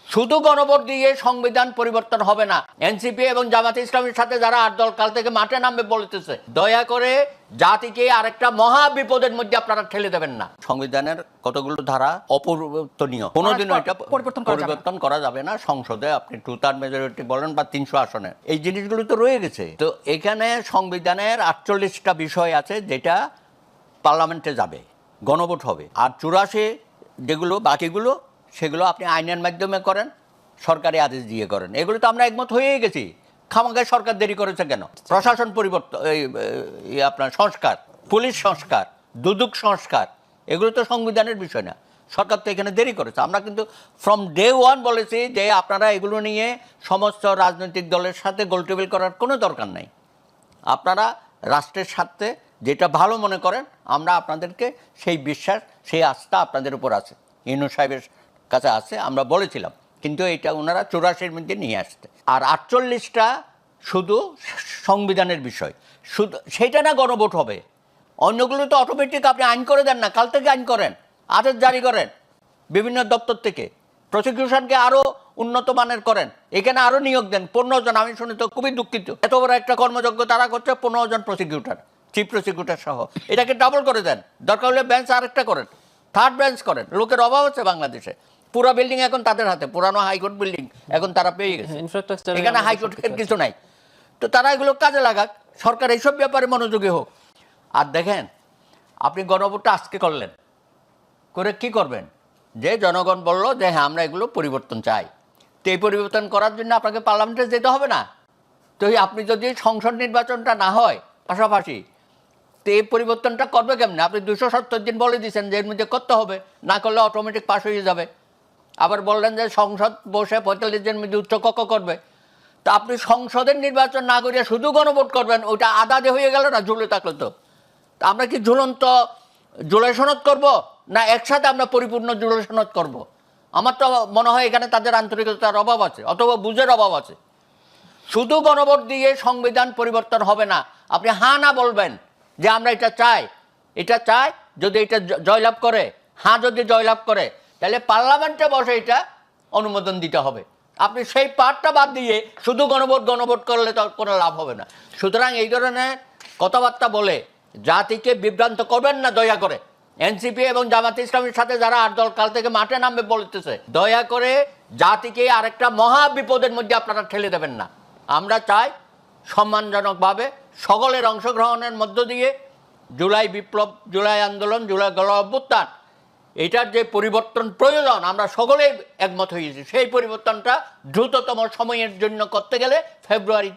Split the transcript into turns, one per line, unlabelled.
শুধু গণভোট দিয়ে সংবিধান পরিবর্তন হবে না। এনসিপি এবং জামাতে ইসলামের সাথে যারা 8 দল কাল থেকে মাঠে নামবে বলতেছে, দয়া করে জাতিকে আরেকটা মহা বিপদের মধ্যে আপনারা ঠেলে দেবেন না। সংবিধানের কতগুলো ধারা অপরিবর্তনীয়, কোনোদিনও এটা পরিবর্তন করা যাবে না। সংসদে আপনি 2/3 মেজরিটি বলেন বা 300 আসনে, এই জিনিসগুলো তো রয়ে গেছে। তো এখানে সংবিধানের 48টা বিষয় আছে যেটা পার্লামেন্টে যাবে, গণভোট হবে। আর 84 যেগুলো বাকিগুলো সেগুলো আপনি আইনের মাধ্যমে করেন, সরকারি আদেশ দিয়ে করেন। এগুলো তো আমরা একমত হয়েই গেছি। খামাখায় সরকার দেরি করেছে কেন? প্রশাসন পরিবর্তন, আপনার সংস্কার, পুলিশ সংস্কার, দুদক সংস্কার, এগুলো তো সংবিধানের বিষয় না। সরকার তো এখানে দেরি করেছে। আমরা কিন্তু ফ্রম ডে ওয়ান বলেছি যে আপনারা এগুলো নিয়ে সমস্ত রাজনৈতিক দলের সাথে গোলটেবিল করার কোনো দরকার নেই। আপনারা রাষ্ট্রের স্বার্থে যেটা ভালো মনে করেন, আমরা আপনাদেরকে সেই বিশ্বাস, সেই আস্থা আপনাদের উপর আছে, ইউনূস সাহেবের কাছে আছে, আমরা বলেছিলাম। কিন্তু এটা ওনারা 84-র মধ্যে নিয়ে আসতে। আর 48টা শুধু সংবিধানের বিষয়, শুধু সেটা না গণভোট হবে। অন্যগুলো তো অটোমেটিক আপনি আইন করে দেন না, কাল থেকে আইন করেন, আদেশ জারি করেন বিভিন্ন দপ্তর থেকে। প্রসিকিউশনকে আরও উন্নত মানের করেন, এখানে আরও নিয়োগ দেন 15 জন। আমি শুনে তো খুবই দুঃখিত, এত বড় একটা কর্মযজ্ঞ তারা করছে, 15 জন প্রসিকিউটর, চিফ প্রসিকিউটর সহ। এটাকে ডাবল করে দেন, দরকার হলে বেঞ্চ আরেকটা করেন, 3rd বেঞ্চ করেন। লোকের অভাব আছে বাংলাদেশে। পুরো বিল্ডিং এখন তাদের হাতে, পুরানো হাইকোর্ট বিল্ডিং এখন তারা পেয়ে গেছে, এখানে হাইকোর্টের কিছু নাই। তো তারা এগুলো কাজে লাগাক, সরকার এইসব ব্যাপারে মনোযোগী হোক। আর দেখেন, আপনি গণভোটটা আজকে করলেন, করে কি করবেন? যে জনগণ বলল যে হ্যাঁ আমরা এগুলো পরিবর্তন চাই, তো এই পরিবর্তন করার জন্য আপনাকে পার্লামেন্টে যেতে হবে না? তো আপনি যদি সংসদ নির্বাচনটা না হয় পাশাপাশি, তো এই পরিবর্তনটা করবে কেমনে? আপনি 270 দিন বলে দিয়েছেন যে এর মধ্যে করতে হবে, না করলে অটোমেটিক পাস হয়ে যাবে। আবার বললেন যে সংসদ বসে 45 দিনের মধ্যে উচ্চকক্ষ করবে। তো আপনি সংসদের নির্বাচন না করিয়া শুধু গণভোট করবেন, ওইটা আদাদে হয়ে গেল না ঝুলে থাকলে? তো আমরা কি ঝুলন্ত জুলাই সনদ করব, না একসাথে আমরা পরিপূর্ণ জুলাই সনদ করব? আমার তো মনে হয় এখানে তাদের আন্তরিকতার অভাব আছে, অথবা বুঝের অভাব আছে। শুধু গণভোট দিয়ে সংবিধান পরিবর্তন হবে না। আপনি হ্যাঁ না বলবেন যে আমরা এটা চাই, এটা চাই। যদি এটা জয়লাভ করে, হ্যাঁ যদি জয়লাভ করে, তাহলে পার্লামেন্টে বসে এটা অনুমোদন দিতে হবে। আপনি সেই পার্টটা বাদ দিয়ে শুধু গণভোট করলে তো কোনো লাভ হবে না। সুতরাং এই ধরনের কথাবার্তা বলে জাতিকে বিভ্রান্ত করবেন না দয়া করে। এনসিপি এবং জামাতে ইসলামের সাথে যারা 8 দল কাল থেকে মাঠে নামবে বলতেছে, দয়া করে জাতিকে আরেকটা মহা বিপদের মধ্যে আপনারা ঠেলে দেবেন না। আমরা চাই সম্মানজনকভাবে সকলের অংশগ্রহণের মধ্য দিয়ে জুলাই বিপ্লব, জুলাই আন্দোলন, জুলাই গণ অভ্যুত্থান, এটার যে পরিবর্তন প্রয়োজন আমরা সকলেই একমত হয়েছি। সেই পরিবর্তনটা দ্রুততম সময়ের জন্য করতে গেলে ফেব্রুয়ারিতে